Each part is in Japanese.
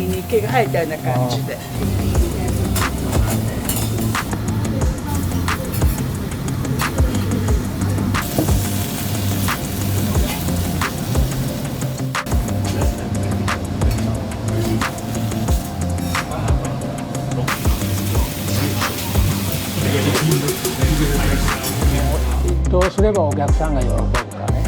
に毛が生えたような感じで。どうすればお客さんが喜ぶかね。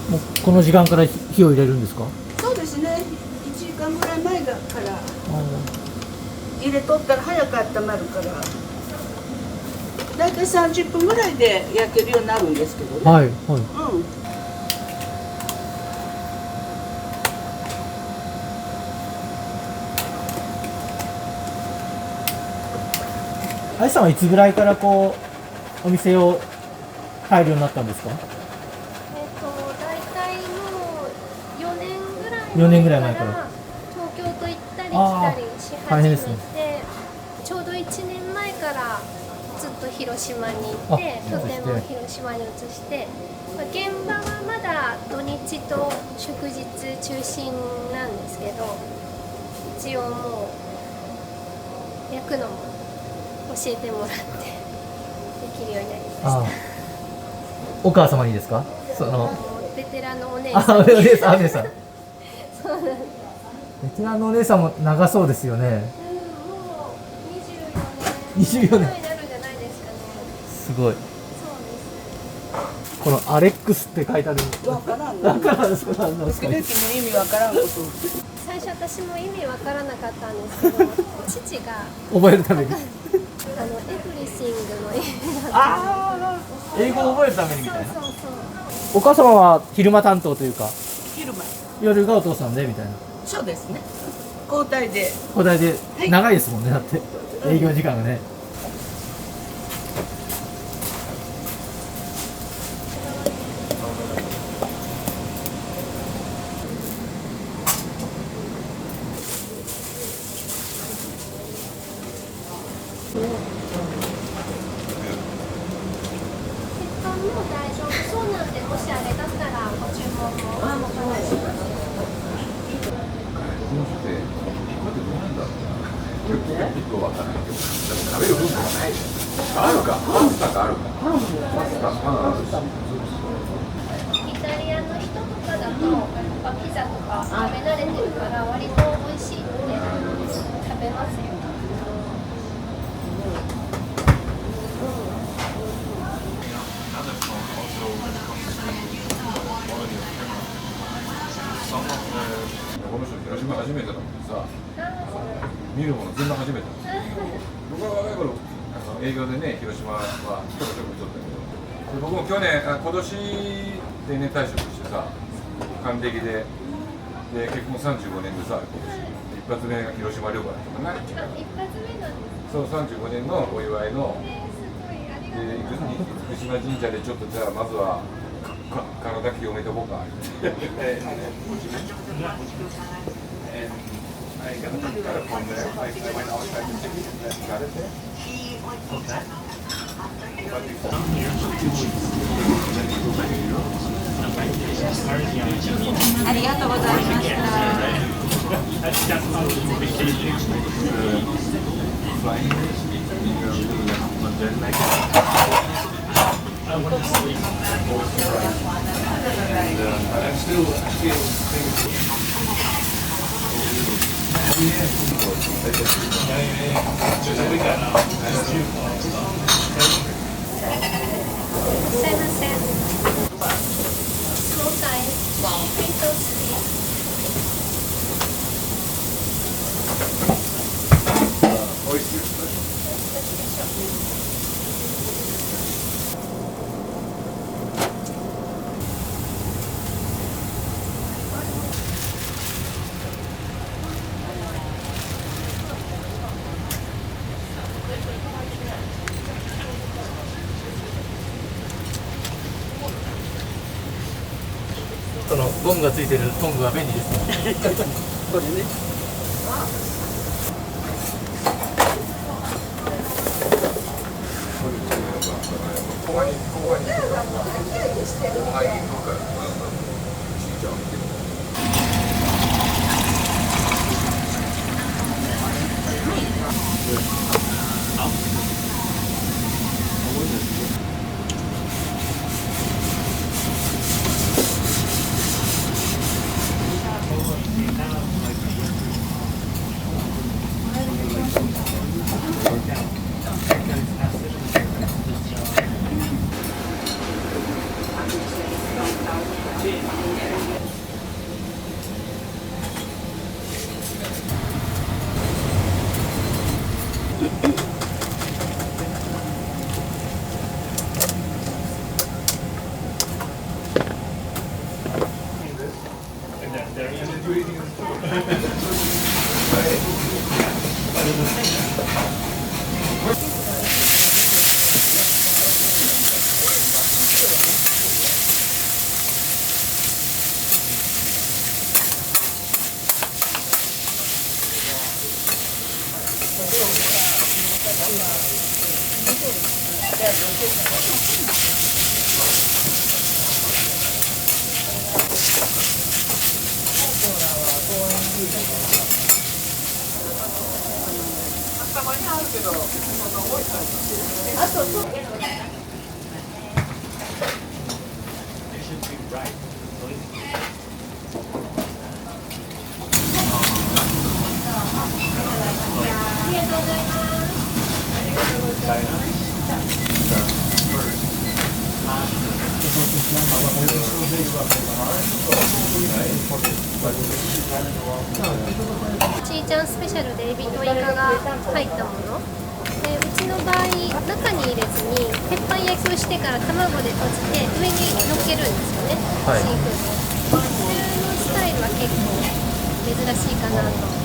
もうこの時間から火を入れるんですか？そうですね。1時間ぐらい前から入れとったら早く温まるから。だいたい30分ぐらいで焼けるようになるんですけどね。はいはい。うん。あいさんはいつぐらいからこうお店を入るようになったんですか？大体もう4年ぐらい前から東京と行ったり来たりし大変始めですね。て、ちょうど1年前からずっと広島に行ってあ拠点も広島に移して、現場はまだ土日と祝日中心なんですけど、一応もう焼くのも教えてもらってできるようになりました。ああ、お母様にですか？そのベテランのお姉あ、さんお姉さん、お姉さん。そうなんです。ベテランのお姉さんも長そうですよね。もう24年24年ぐらいになるんじゃないですかね。すごい。そうですね。このアレックスって書いてある。わからんだの。からですか？なんですか？時々の意味わからんことを。最初私も意味わからなかったんですけど、父が覚えるために。エブリシングの意味だった。ああ、英語を覚えるためにみたいな。そうそうお母様は昼間担当というか、昼間。夜がお父さんでみたいな。そうですね。交代で。交代ではい長いですもんね、だって営業時間がね。血管も大丈夫そうなんで、もしあれだったらご注文もお願いします。結構わからないけど、でも食べる文化がない。あるか、パスタがあるか。パンあるし。イタリアの人とかだとピザとか食べ慣れてるから割と美味しいので食べますよ。この人広島初めてだもんさ、見るもの全部初めてだ。僕は若い頃営業でね、広島はちょこちょこ見とったけど、で僕も今年定年退職してさ、還暦で結婚35年でさ、一発目が広島旅行だったかな。一発目なんです。そう、35年のお祝いのすごいありがとうでございます。生島神社でちょっとじゃあまずは体清めとこうか。ありがとうございました。すいません。スモーサイズ。ピントスリ美味しいですね。そのゴムがついてるトングは便利ですね。これね。ちーちゃんスペシャルでエビとイカが入ったもので、うちの場合中に入れずに鉄板焼きをしてから卵で閉じて上に乗っけるんですよね、はいシーフード。そういうスタイルは結構珍しいかなと。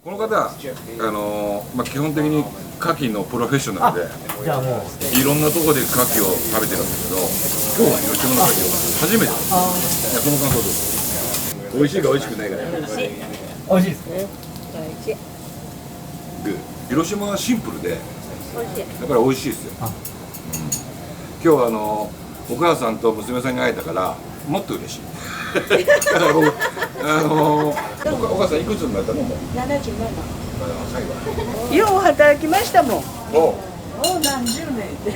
この方、基本的に牡蠣のプロフェッショナルで、じゃあもういろんなところで牡蠣を食べてるんだけど、今日は広島の牡蠣を初めてです。いや、その感想どうぞ。美味しいか美味しくないかね。美味しいですね。で広島はシンプルで、美味しい。だから美味しいですよ。あ今日はお母さんと娘さんに会えたからもっと嬉しい。だから僕お母さんいくつになったのもう。77。若いわ。よう働きましたもん。おもう何十年で。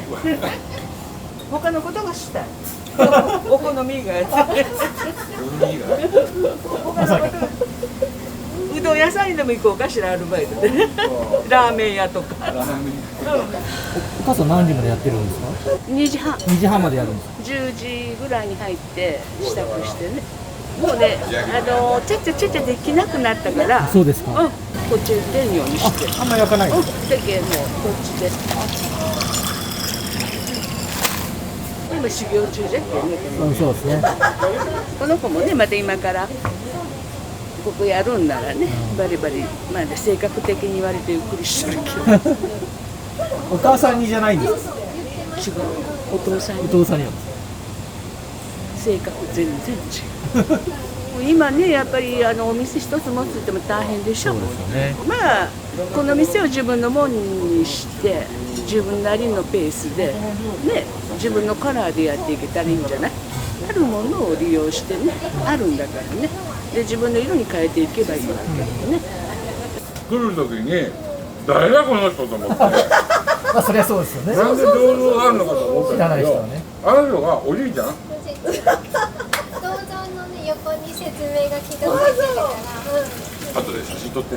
他のことがしたい。お好み以外。他のことうどん屋さんにでも行こうかしら、アルバイトで。ラーメン屋とか。お母さん何時までやってるんですか2時半。 ？2時半までやるんですか？ 10時ぐらいに入って支度してね。もうね、ちゃっちゃちゃっちゃできなくなったから。そうですか。こっちで出るようにして。あんまり焼かないんですか？だけもうこっちで。今修行中じゃっけね。うん、そうですね。この子もね、また今からここやるんならね、バリバリ、まあね、性格的に言われてゆっくりしてるけど。お母さんにじゃないんですか？違う、お父さんに。お父さんになんですか？性格全然違う今ねやっぱりお店一つ持つっても大変でしょ。そうですよね。まあこの店を自分のものにして自分なりのペースでね自分のカラーでやっていけたらいいんじゃない。あるものを利用してねあるんだからねで自分の色に変えていけばいいわけね。来る時に誰だこの人と思ってまあそりゃそうですよね。なんで銅像があるのかと思ったんだけど、知らない人はねあの人がおじいちゃん銅像のね横に説明が記録されてるから、後で写真撮って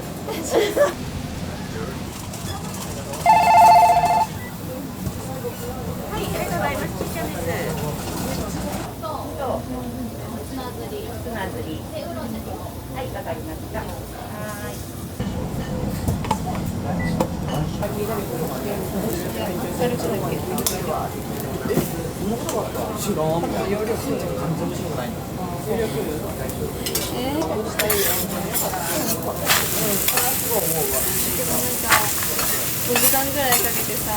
5時間ぐらいかけてさ。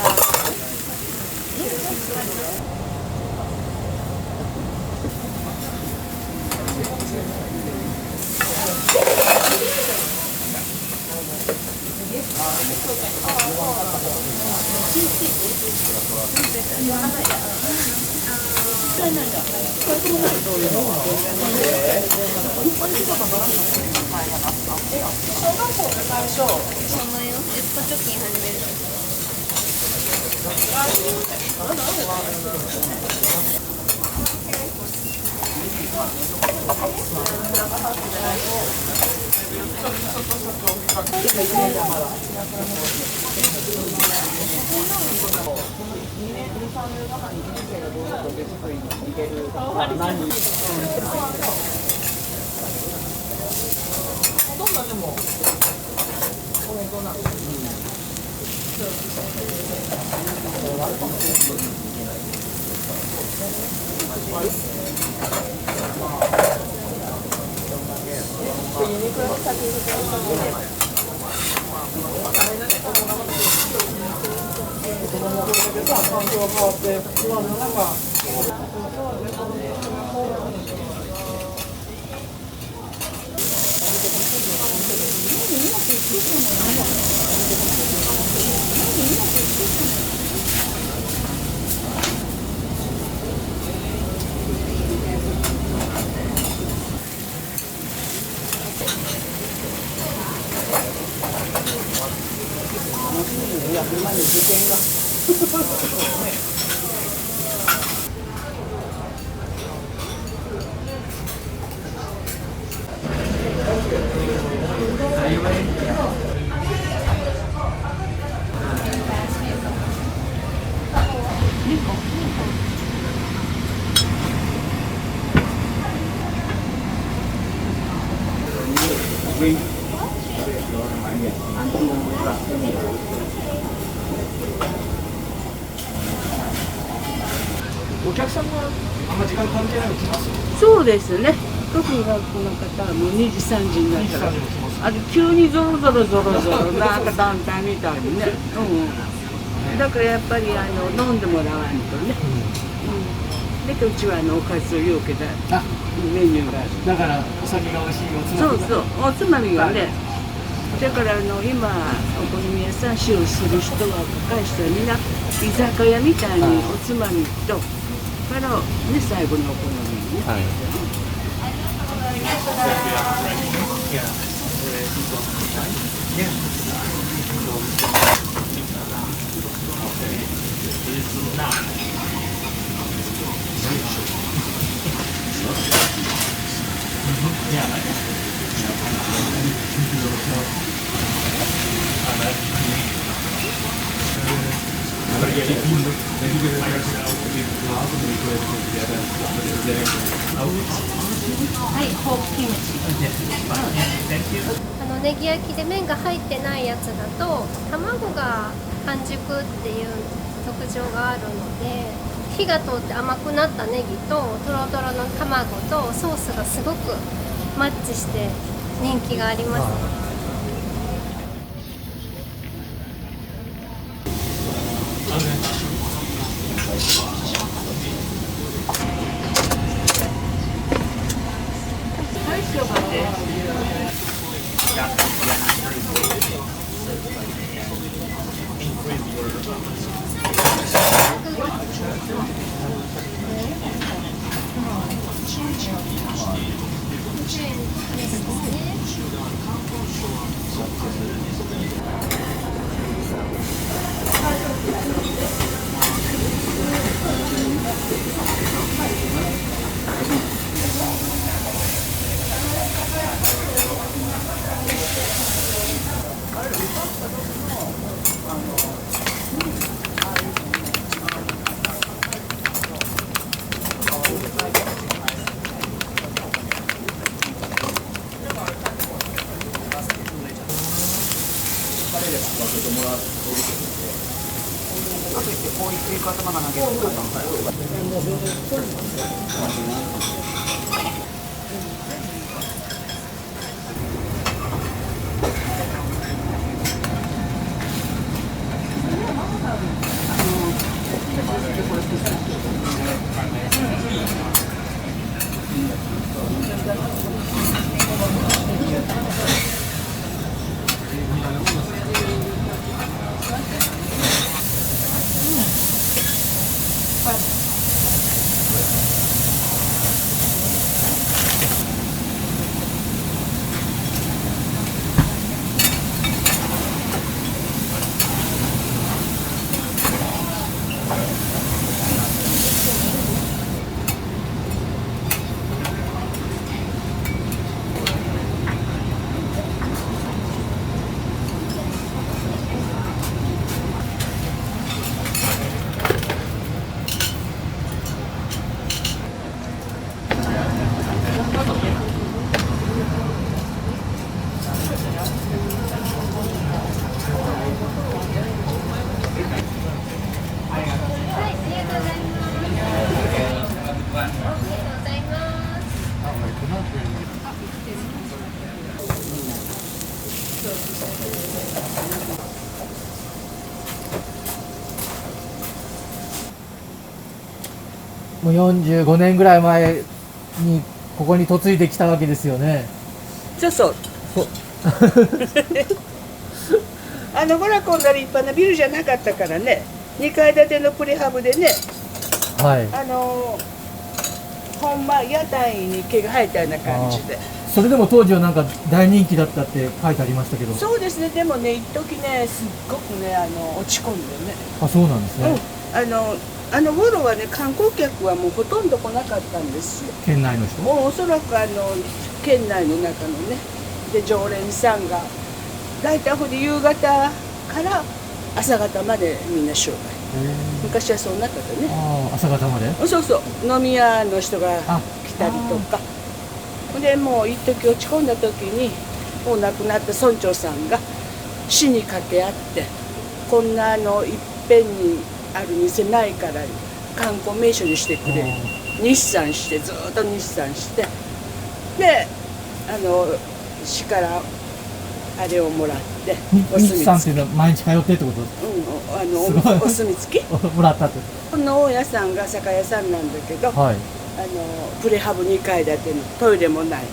お客さんはあんま時間関係ないの来ますよ。そうですね特に学校の方はもう2時3時になったら急にゾロゾロなんか団体みたいにね、だからやっぱり飲んでもらわんとね、でうちはおかずをようけだメニューがある。だからお酒が美味しいおつまみが。そうおつまみがねだから今お好み屋さん使用する人は若い人はみんな居酒屋みたいにおつまみとからね最後のお好みにね、ネギ焼きで麺が入ってないやつだと卵が半熟っていう特徴があるので火が通って甘くなったネギとトロトロの卵とソースがすごくマッチして人気がありますね。もう45年ぐらい前にここに嫁いできたわけですよね。そうそうほらこんな立派なビルじゃなかったからね、2階建てのプレハブでね、はいほんま屋台に毛が生えたような感じで。それでも当時はなんか大人気だったって書いてありましたけど。そうですね。でもね、一時ねすっごくね落ち込んでね。あ、そうなんですね。あの頃はね、観光客はもうほとんど来なかったんですよ。県内の人もうおそらく県内の中のね、で常連さんが大体ほんで夕方から朝方までみんな商売。昔はそんなかったね。ああ、朝方まで。そうそう、飲み屋の人が来たりとか。でもう一時落ち込んだ時にもう亡くなった村長さんが死に掛け合って、こんないっぺんにある店ないから観光名所にしてくれる、日産して、ずっと日産して、で市からあれをもらって、お墨日産っていう付き、のは毎日通ってってことお墨付きもらったって。この大家さんが酒屋さんなんだけど、はい。プレハブ2階建てのトイレもない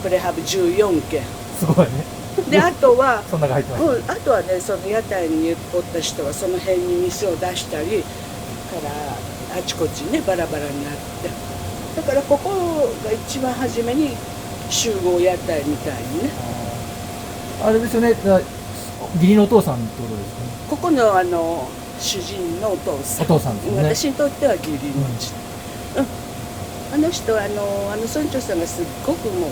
プレハブ14軒すごいね。で、あとはそんなが入ってました。あとはね、その屋台におった人はその辺に店を出したりからあちこちねバラバラになって、だからここが一番初めに集合屋台みたいにね、あれですよね。義理のお父さんってことですね。ここの主人のお父さん、お父さんですね。私にとっては義理の父、あの人は村長さんがすっごくもう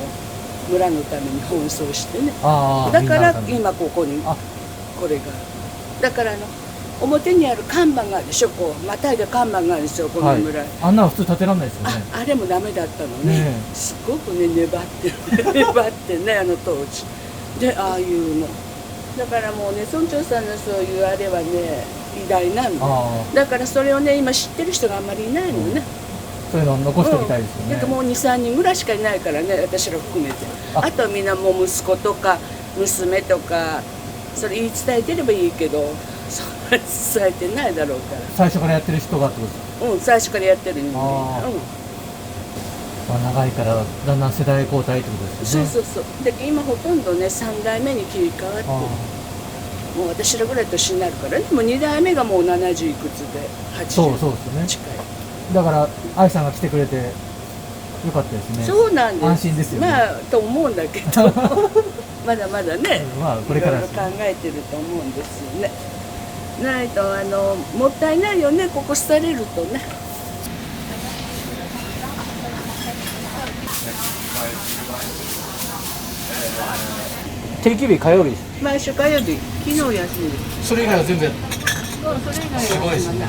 村のために奔走してね、だから今ここにこれが、だから表にある看板があるでしょ、こうまたいだ看板があるんですよ、この村、あんなの普通建てられないですよね。あれもダメだったのね、すごくね粘って粘ってね、当時でああいうのだからもうね、村長さんのそういうあれはね偉大なんだ、だからそれをね今知ってる人があんまりいないのね、そういうのを残しておきたいですよね。なんかもう2、3人ぐらいしかいないからね、私ら含めて。あとはみんなもう息子とか娘とか、それ言い伝えてればいいけど、そんなに伝えてないだろうから。最初からやってる人がってことですか。最初からやってる人間。長いからだんだん世代交代ってことですよね。そうそうそう。で今ほとんどね3代目に切り替わってる。もう私らぐらい年になるからね、もう2代目がもう70いくつで80近い。だから愛さんが来てくれてよかったですね。そうなんです。安心ですよね。と思うんだけどまだまだね、これからいろいろ考えてると思うんですよね。ないともったいないよね、ここ廃れるとね。定休日火曜日です。毎週火曜日、昨日休みです。それ以外は全然。それ以外はすごいですね。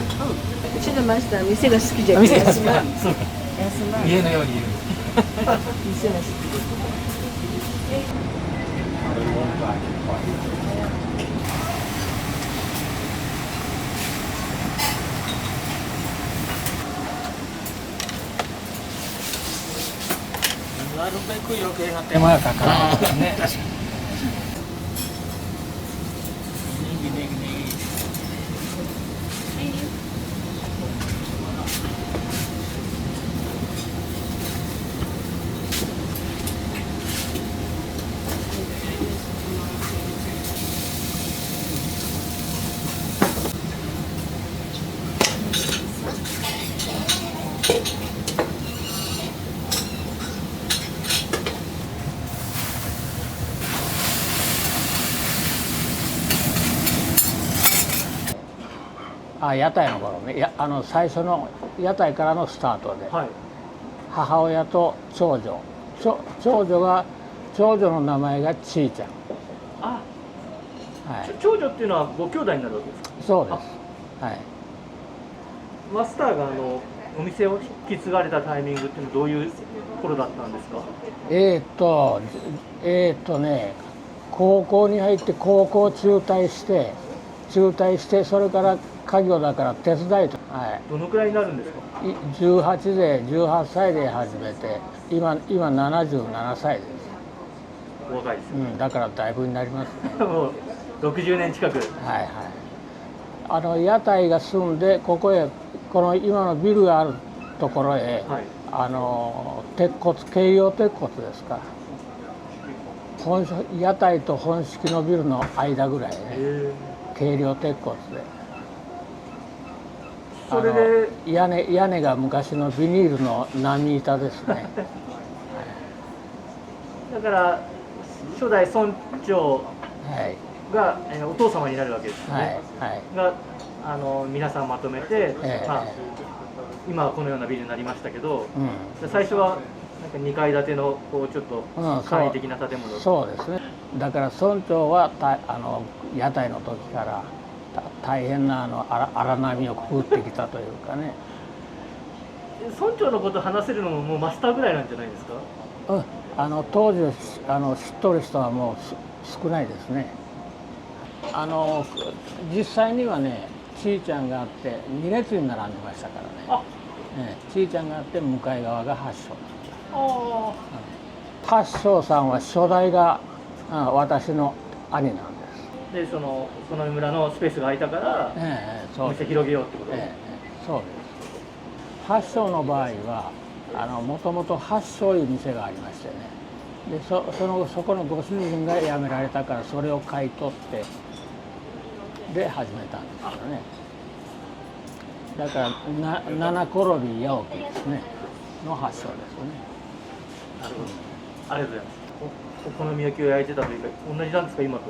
うちのマスター店が好きじゃ店が好き休まん。そうか。休まん。家のようにいる。店が好き。なるべく余計な手間がかからないね。確かに。ネギネギネギ。屋台の頃ね、最初の屋台からのスタートで、はい。母親と長女、長女の名前がちーちゃん。あ、はい、長女っていうのはご兄弟になるわけですか。そうです。はい。マスターがお店を引き継がれたタイミングっていうのはどういう頃だったんですか。ね、高校に入って高校中退してそれから家業だから手伝いと、はい、どのくらいになるんですか。18歳で始めて今77歳です。お若いですよ、だからだいぶになりますね。もう60年近く。はいはい。屋台が住んでこの今のビルがあるところへ、はい、軽量鉄骨ですか。屋台と本式のビルの間ぐらいね。軽量鉄骨で。それで屋根が昔のビニールの波板ですね。だから初代村長はい。がお父様になるわけですね。はいはい。が皆さんまとめて、ええ今はこのようなビルになりましたけど、うん。最初はなんか2階建てのちょっと簡易的な建物。そうですね。だから村長は屋台の時から大変な荒波をくぐってきたというかね。村長のこと話せるのももうマスターぐらいなんじゃないですか。当時知っとる人はもう少ないですね。実際にはね、ちーちゃんがあって2列に並んでましたからね。ちーちゃんがあって向かい側が八正。八正さんは初代が私の兄なんです。でその村のスペースが空いたからお店広げようってこと。そうです。八正の場合はもともと八正いう店がありましてね。でそこのご主人が辞められたからそれを買い取ってで始めたんですよね。だから七転び八起きですねの発祥ですね。なるほど。ありがとうございます。お好み焼きを焼いてたというか同じなんですか今と。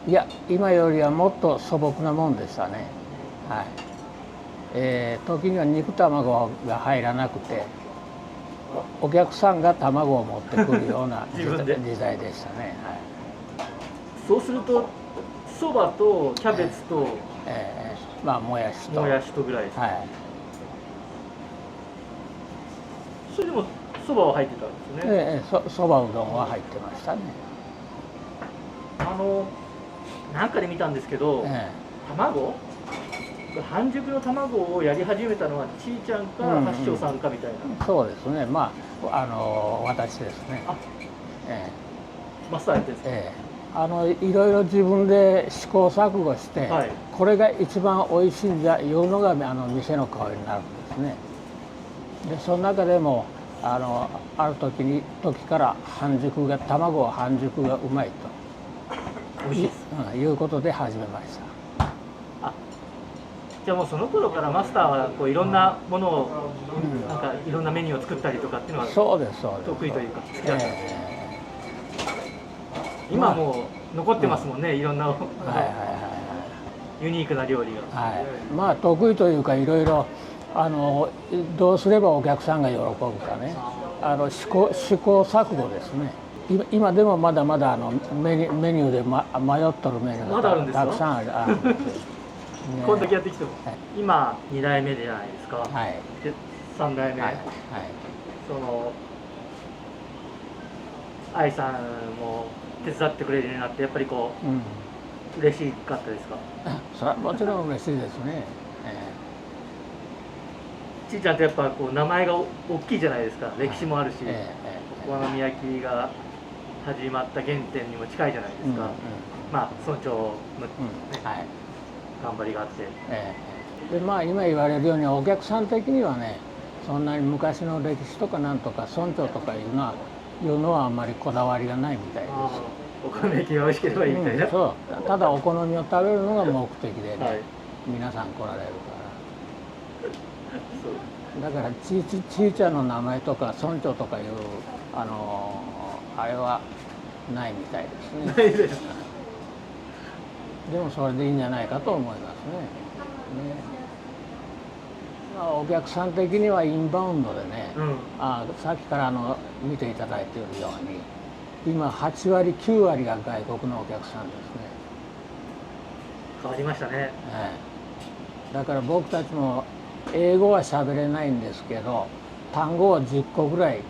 いや今よりはもっと素朴なもんでしたね。はい。時には肉卵が入らなくてお客さんが卵を持ってくるような時代でしたね。はい、そうするとそばとキャベツと、もやしとぐらいです。はい。それでもそばは入ってたんですね。そばうどんは入ってましたね。なんかで見たんですけど、卵半熟の卵をやり始めたのはちーちゃんか八正さんかみたいな。そうですね。私ですね。マスターやってるんですか。いろいろ自分で試行錯誤して、これが一番おいしいんだいうのが店の顔になるんですね。でその中でもある時から卵は半熟がうまいということで始めました。じゃあもうその頃からマスターはこういろんなものを、なんかいろんなメニューを作ったりとかっていうのは得意というか好きだった。今もう残ってますもんね、いろんなユニークな料理が。得意というかいろいろどうすればお客さんが喜ぶかね試行錯誤ですね。今でもまだまだメニューで、迷っとるメニューまだあるんですかたくさんあるんですよ、ね、こんだけやってきても、はい今2代目じゃないですか、はいで3代目、はいその愛さんも手伝ってくれるようになってやっぱりこうん、う嬉しかったですか？それはもちろん嬉しいですね、ちいちゃんってやっぱこう名前が大きいじゃないですか、歴史もあるし、お好み焼きが始まった原点にも近いじゃないですか、まあ村長の、ねはい、頑張りがあって、でまあ今言われるようにお客さん的にはね、そんなに昔の歴史とかなんとか村長とかいうのはあんまりこだわりがないみたいです。お好み焼きが美味しければいいみたいな、そうただお好みを食べるのが目的でね、はい、皆さん来られるかそうら、だからちいちゃんの名前とか村長とかいうあれはないみたいですね。ないです。でもそれでいいんじゃないかと思いますね。まあお客さん的にはインバウンドでね、さっきから見ていただいているように今8割9割が外国のお客さんですね。変わりましたね。だから僕たちも英語は喋れないんですけど、単語を10個ぐらい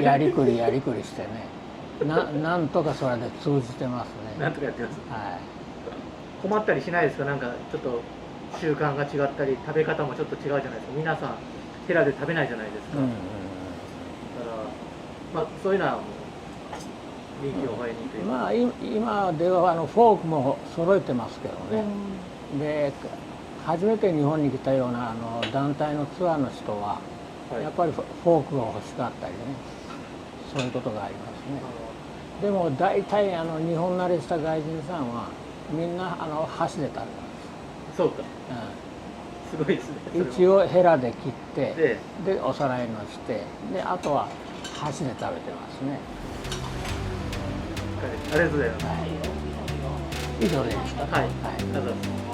やりくりしてね、なんとかそれで通じてますね。なんとかやってます。はい。困ったりしないですか？なんかちょっと習慣が違ったり食べ方もちょっと違うじゃないですか。皆さんヘラで食べないじゃないですか。だからまあそういうのはもう臨機応変にというか。まあ今ではフォークも揃えてますけどね。で初めて日本に来たような団体のツアーの人は、やっぱりフォークが欲しかったりね、そういうことがありますね。でも大体日本慣れした外人さんはみんな箸で食べます。そうか。すごいですね。一応ヘラで切ってでお皿にのしてであとは箸で食べてますね。ありがとうございます。以上でいいですか。はい。ありがとうございます。